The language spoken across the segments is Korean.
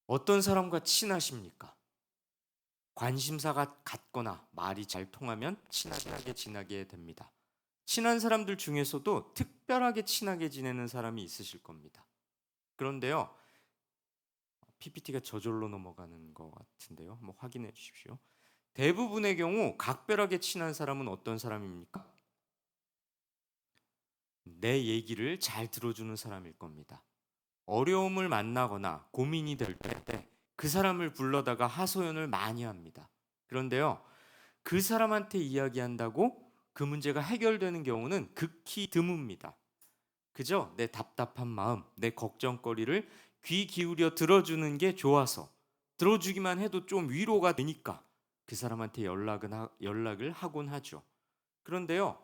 어떤 사람과 친하십니까? 관심사가 같거나 말이 잘 통하면 친하게 지내게 됩니다. 친한 사람들 중에서도 특별하게 친하게 지내는 사람이 있으실 겁니다. 그런데요, PPT가 저절로 넘어가는 것 같은데요. 한번 확인해 주십시오. 대부분의 경우 각별하게 친한 사람은 어떤 사람입니까? 내 얘기를 잘 들어주는 사람일 겁니다. 어려움을 만나거나 고민이 될 때 그 사람을 불러다가 하소연을 많이 합니다. 그런데요, 그 사람한테 이야기한다고 그 문제가 해결되는 경우는 극히 드뭅니다. 그저 내 답답한 마음, 내 걱정거리를 귀 기울여 들어주는 게 좋아서 들어주기만 해도 좀 위로가 되니까 그 사람한테 연락을 하곤 하죠. 그런데요,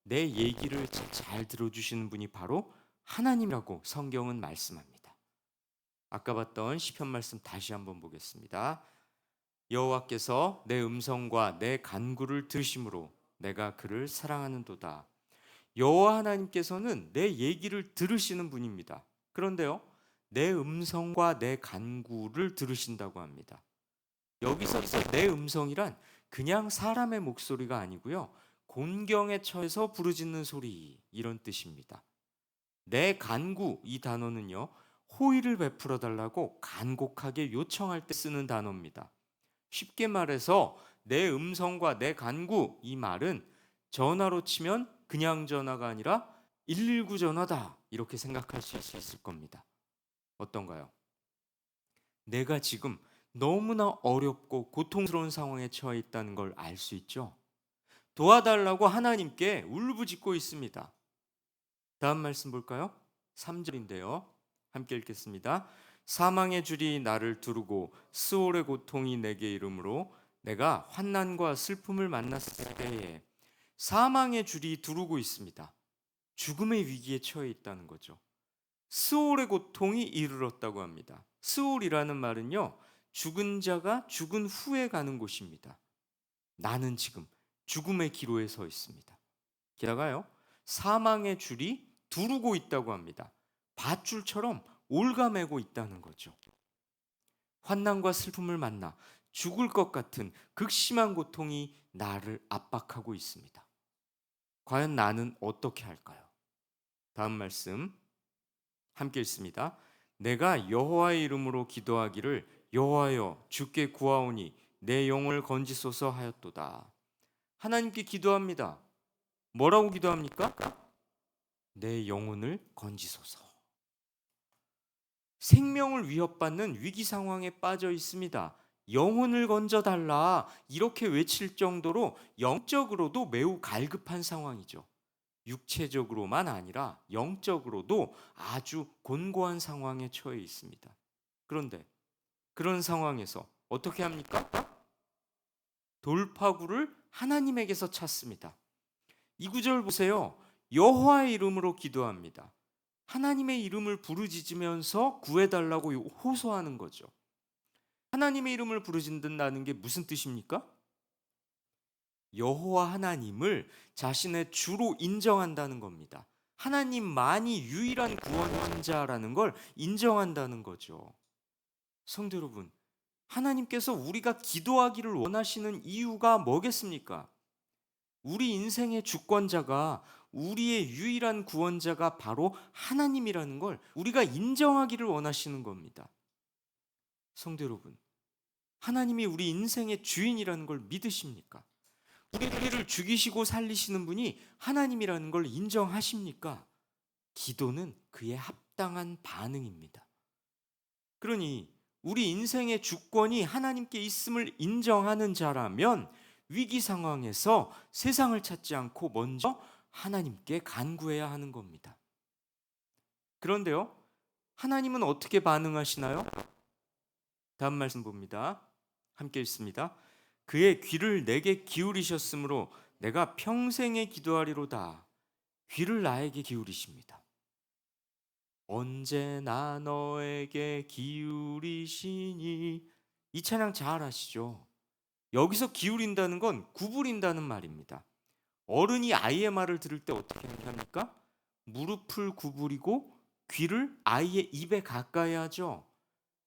내 얘기를 잘 들어주시는 분이 바로 하나님이라고 성경은 말씀합니다. 아까 봤던 시편 말씀 다시 한번 보겠습니다. 여호와께서 내 음성과 내 간구를 들으심으로 내가 그를 사랑하는도다. 여호와 하나님께서는 내 얘기를 들으시는 분입니다. 그런데요, 내 음성과 내 간구를 들으신다고 합니다. 여기서 내 음성이란 그냥 사람의 목소리가 아니고요, 곤경에 처해서 부르짖는 소리, 이런 뜻입니다. 내 간구, 이 단어는요, 호의를 베풀어 달라고 간곡하게 요청할 때 쓰는 단어입니다. 쉽게 말해서 내 음성과 내 간구, 이 말은 전화로 치면 그냥 전화가 아니라 119 전화다, 이렇게 생각하실 수 있을 겁니다. 어떤가요? 내가 지금 너무나 어렵고 고통스러운 상황에 처해 있다는 걸 알 수 있죠? 도와달라고 하나님께 울부짖고 있습니다. 다음 말씀 볼까요? 3절인데요. 함께 읽겠습니다. 사망의 줄이 나를 두르고 스올의 고통이 내게 이르므로 내가 환난과 슬픔을 만났을 때에, 사망의 줄이 두르고 있습니다. 죽음의 위기에 처해 있다는 거죠. 스올의 고통이 이르렀다고 합니다. 스올이라는 말은요, 죽은 자가 죽은 후에 가는 곳입니다. 나는 지금 죽음의 기로에 서 있습니다. 게다가요, 사망의 줄이 두르고 있다고 합니다. 밧줄처럼 올가매고 있다는 거죠. 환난과 슬픔을 만나 죽을 것 같은 극심한 고통이 나를 압박하고 있습니다. 과연 나는 어떻게 할까요? 다음 말씀 함께 읽습니다. 내가 여호와의 이름으로 기도하기를 여호와여 주께 구하오니 내 영혼을 건지소서 하였도다. 하나님께 기도합니다. 뭐라고 기도합니까? 내 영혼을 건지소서. 생명을 위협받는 위기 상황에 빠져 있습니다. 영혼을 건져달라, 이렇게 외칠 정도로 영적으로도 매우 갈급한 상황이죠. 육체적으로만 아니라 영적으로도 아주 곤고한 상황에 처해 있습니다. 그런데 그런 상황에서 어떻게 합니까? 돌파구를 하나님에게서 찾습니다. 이 구절 보세요. 여호와의 이름으로 기도합니다. 하나님의 이름을 부르짖으면서 구해달라고 호소하는 거죠. 하나님의 이름을 부르짖는다는 게 무슨 뜻입니까? 여호와 하나님을 자신의 주로 인정한다는 겁니다. 하나님만이 유일한 구원자라는 걸 인정한다는 거죠. 성도 여러분, 하나님께서 우리가 기도하기를 원하시는 이유가 뭐겠습니까? 우리 인생의 주권자가, 우리의 유일한 구원자가 바로 하나님이라는 걸 우리가 인정하기를 원하시는 겁니다. 성도 여러분, 하나님이 우리 인생의 주인이라는 걸 믿으십니까? 우리를 죽이시고 살리시는 분이 하나님이라는 걸 인정하십니까? 기도는 그에 합당한 반응입니다. 그러니 우리 인생의 주권이 하나님께 있음을 인정하는 자라면 위기 상황에서 세상을 찾지 않고 먼저 하나님께 간구해야 하는 겁니다. 그런데요, 하나님은 어떻게 반응하시나요? 다음 말씀 봅니다. 함께 읽습니다. 그의 귀를 내게 기울이셨으므로 내가 평생에 기도하리로다. 귀를 나에게 기울이십니다. 언제나 너에게 기울이시니, 이 찬양 잘 아시죠? 여기서 기울인다는 건 구부린다는 말입니다. 어른이 아이의 말을 들을 때 어떻게 합니까? 무릎을 구부리고 귀를 아이의 입에 가까이 하죠.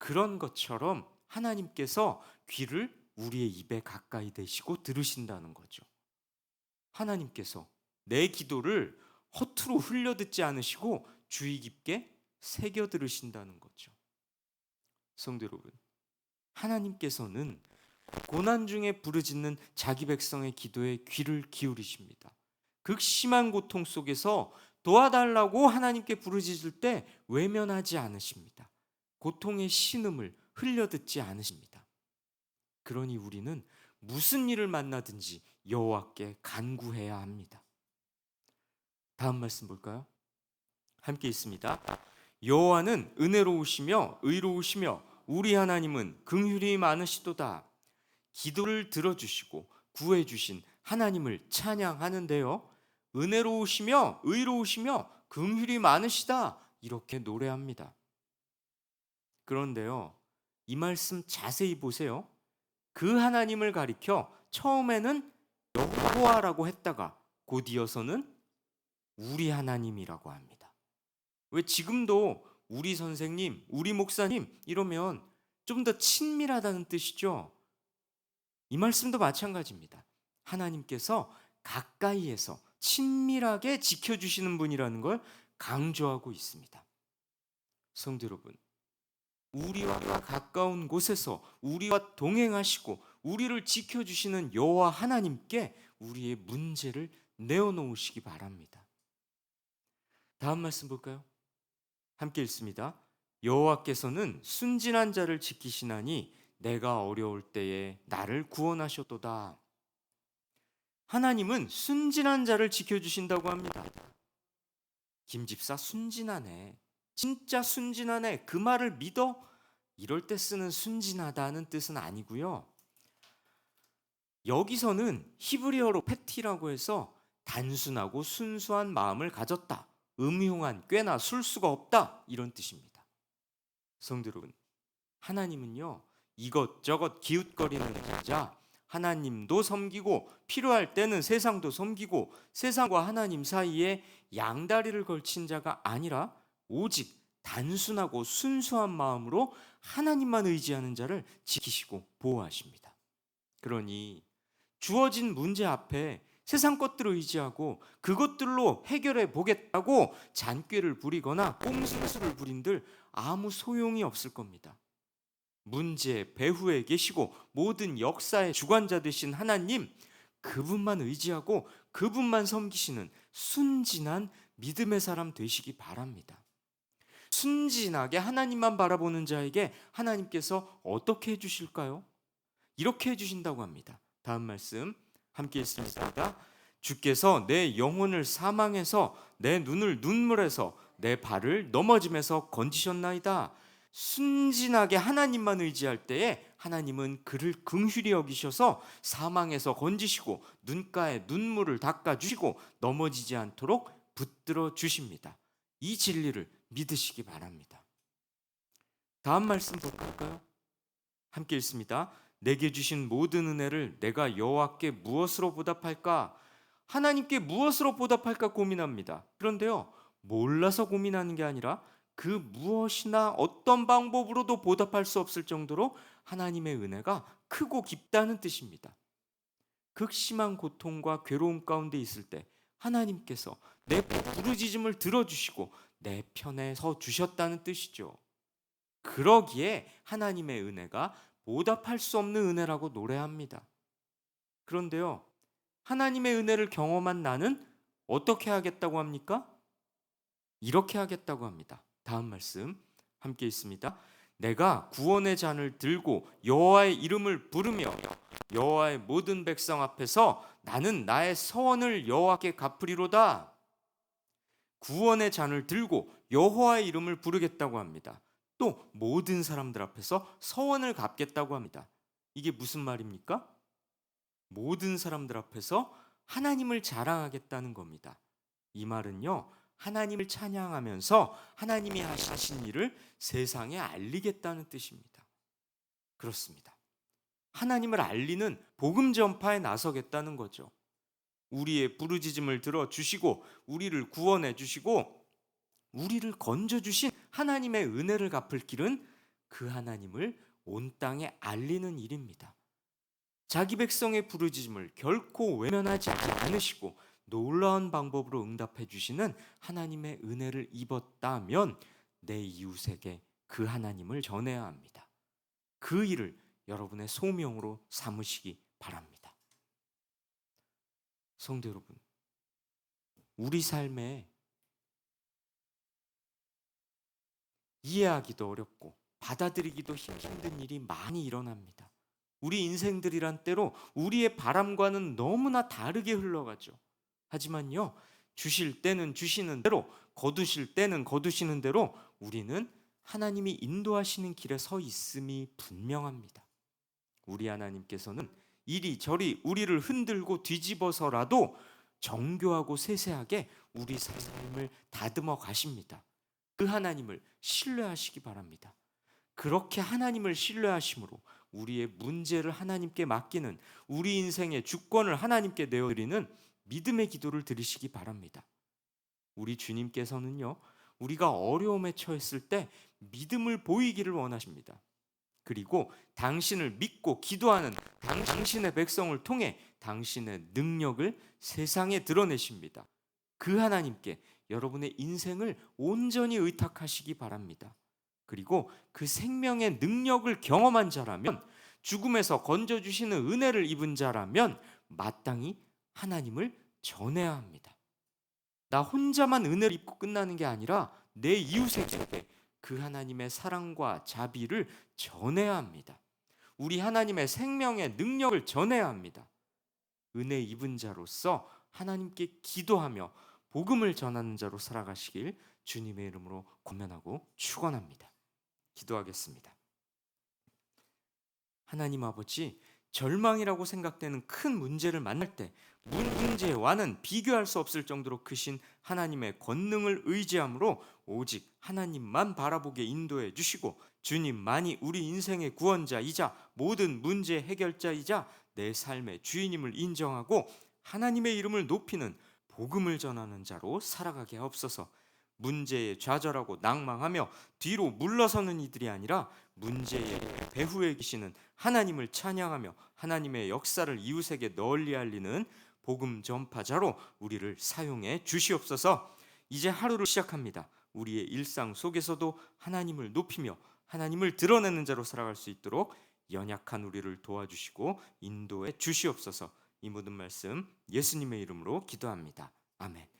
그런 것처럼 하나님께서 귀를 우리의 입에 가까이 대시고 들으신다는 거죠. 하나님께서 내 기도를 허투루 흘려듣지 않으시고 주의 깊게 새겨 들으신다는 거죠. 성도 여러분, 하나님께서는 고난 중에 부르짖는 자기 백성의 기도에 귀를 기울이십니다. 극심한 고통 속에서 도와달라고 하나님께 부르짖을 때 외면하지 않으십니다. 고통의 신음을 흘려듣지 않으십니다. 그러니 우리는 무슨 일을 만나든지 여호와께 간구해야 합니다. 다음 말씀 볼까요? 함께 있습니다. 여호와는 은혜로우시며 의로우시며 우리 하나님은 긍휼이 많으시도다. 기도를 들어주시고 구해주신 하나님을 찬양하는데요, 은혜로우시며 의로우시며 긍휼이 많으시다, 이렇게 노래합니다. 그런데요, 이 말씀 자세히 보세요. 그 하나님을 가리켜 처음에는 여호와라고 했다가 곧 이어서는 우리 하나님이라고 합니다. 왜 지금도 우리 선생님, 우리 목사님 이러면 좀 더 친밀하다는 뜻이죠. 이 말씀도 마찬가지입니다. 하나님께서 가까이에서 친밀하게 지켜주시는 분이라는 걸 강조하고 있습니다. 성도 여러분, 우리와 가까운 곳에서 우리와 동행하시고 우리를 지켜주시는 여호와 하나님께 우리의 문제를 내어놓으시기 바랍니다. 다음 말씀 볼까요? 함께 읽습니다. 여호와께서는 순진한 자를 지키시나니 내가 어려울 때에 나를 구원하셨도다. 하나님은 순진한 자를 지켜주신다고 합니다. 김집사 순진하네, 진짜 순진하네, 그 말을 믿어? 이럴 때 쓰는 순진하다는 뜻은 아니고요. 여기서는 히브리어로 페티라고 해서 단순하고 순수한 마음을 가졌다, 음흉한 꾀나 술수가 없다, 이런 뜻입니다. 성도 여러분, 하나님은요, 이것저것 기웃거리는 자자, 하나님도 섬기고 필요할 때는 세상도 섬기고 세상과 하나님 사이에 양다리를 걸친 자가 아니라 오직 단순하고 순수한 마음으로 하나님만 의지하는 자를 지키시고 보호하십니다. 그러니 주어진 문제 앞에 세상 것들을 의지하고 그것들로 해결해 보겠다고 잔꾀를 부리거나 꼼수를 부린들 아무 소용이 없을 겁니다. 문제 배후에 계시고 모든 역사의 주관자 되신 하나님, 그분만 의지하고 그분만 섬기시는 순진한 믿음의 사람 되시기 바랍니다. 순진하게 하나님만 바라보는 자에게 하나님께서 어떻게 해주실까요? 이렇게 해주신다고 합니다. 다음 말씀 함께 읽습니다. 주께서 내 영혼을 사망에서 내 눈을 눈물에서 내 발을 넘어짐에서 건지셨나이다. 순진하게 하나님만 의지할 때에 하나님은 그를 긍휼히 여기셔서 사망에서 건지시고 눈가에 눈물을 닦아주시고 넘어지지 않도록 붙들어 주십니다. 이 진리를 믿으시기 바랍니다. 다음 말씀 볼까요? 함께 읽습니다. 내게 주신 모든 은혜를 내가 여호와께 무엇으로 보답할까? 하나님께 무엇으로 보답할까 고민합니다. 그런데요, 몰라서 고민하는 게 아니라 그 무엇이나 어떤 방법으로도 보답할 수 없을 정도로 하나님의 은혜가 크고 깊다는 뜻입니다. 극심한 고통과 괴로움 가운데 있을 때 하나님께서 내 부르짖음을 들어주시고 내 편에 서 주셨다는 뜻이죠. 그러기에 하나님의 은혜가 보답할 수 없는 은혜라고 노래합니다. 그런데요, 하나님의 은혜를 경험한 나는 어떻게 하겠다고 합니까? 이렇게 하겠다고 합니다. 다음 말씀 함께 있습니다. 내가 구원의 잔을 들고 여호와의 이름을 부르며 여호와의 모든 백성 앞에서 나는 나의 서원을 여호와께 갚으리로다. 구원의 잔을 들고 여호와의 이름을 부르겠다고 합니다. 또 모든 사람들 앞에서 서원을 갚겠다고 합니다. 이게 무슨 말입니까? 모든 사람들 앞에서 하나님을 자랑하겠다는 겁니다. 이 말은요, 하나님을 찬양하면서 하나님이 하신 일을 세상에 알리겠다는 뜻입니다. 그렇습니다. 하나님을 알리는 복음 전파에 나서겠다는 거죠. 우리의 부르짖음을 들어주시고 우리를 구원해 주시고 우리를 건져주신 하나님의 은혜를 갚을 길은 그 하나님을 온 땅에 알리는 일입니다. 자기 백성의 부르짖음을 결코 외면하지 않으시고 놀라운 방법으로 응답해 주시는 하나님의 은혜를 입었다면 내 이웃에게 그 하나님을 전해야 합니다. 그 일을 여러분의 소명으로 삼으시기 바랍니다. 성도 여러분, 우리 삶에 이해하기도 어렵고 받아들이기도 힘든 일이 많이 일어납니다. 우리 인생들이란 때로 우리의 바람과는 너무나 다르게 흘러가죠. 하지만요, 주실 때는 주시는 대로, 거두실 때는 거두시는 대로 우리는 하나님이 인도하시는 길에 서 있음이 분명합니다. 우리 하나님께서는 이리저리 우리를 흔들고 뒤집어서라도 정교하고 세세하게 우리 삶을 다듬어 가십니다. 그 하나님을 신뢰하시기 바랍니다. 그렇게 하나님을 신뢰하심으로 우리의 문제를 하나님께 맡기는, 우리 인생의 주권을 하나님께 내어드리는 믿음의 기도를 드리시기 바랍니다. 우리 주님께서는요, 우리가 어려움에 처했을 때 믿음을 보이기를 원하십니다. 그리고 당신을 믿고 기도하는 당신의 백성을 통해 당신의 능력을 세상에 드러내십니다. 그 하나님께 여러분의 인생을 온전히 의탁하시기 바랍니다. 그리고 그 생명의 능력을 경험한 자라면, 죽음에서 건져주시는 은혜를 입은 자라면 마땅히 하나님을 전해야 합니다. 나 혼자만 은혜를 입고 끝나는 게 아니라 내 이웃에게 그 하나님의 사랑과 자비를 전해야 합니다. 우리 하나님의 생명의 능력을 전해야 합니다. 은혜 입은 자로서 하나님께 기도하며 복음을 전하는 자로 살아가시길 주님의 이름으로 권면하고 축원합니다. 기도하겠습니다. 하나님 아버지, 절망이라고 생각되는 큰 문제를 만날 때 문제와는 비교할 수 없을 정도로 크신 하나님의 권능을 의지함으로 오직 하나님만 바라보게 인도해 주시고, 주님만이 우리 인생의 구원자이자 모든 문제 해결자이자 내 삶의 주인임을 인정하고 하나님의 이름을 높이는 복음을 전하는 자로 살아가게 하옵소서. 문제에 좌절하고 낭망하며 뒤로 물러서는 이들이 아니라 문제의 배후에 계시는 하나님을 찬양하며 하나님의 역사를 이웃에게 널리 알리는 복음 전파자로 우리를 사용해 주시옵소서. 이제 하루를 시작합니다. 우리의 일상 속에서도 하나님을 높이며 하나님을 드러내는 자로 살아갈 수 있도록 연약한 우리를 도와주시고 인도해 주시옵소서. 이 모든 말씀 예수님의 이름으로 기도합니다. 아멘.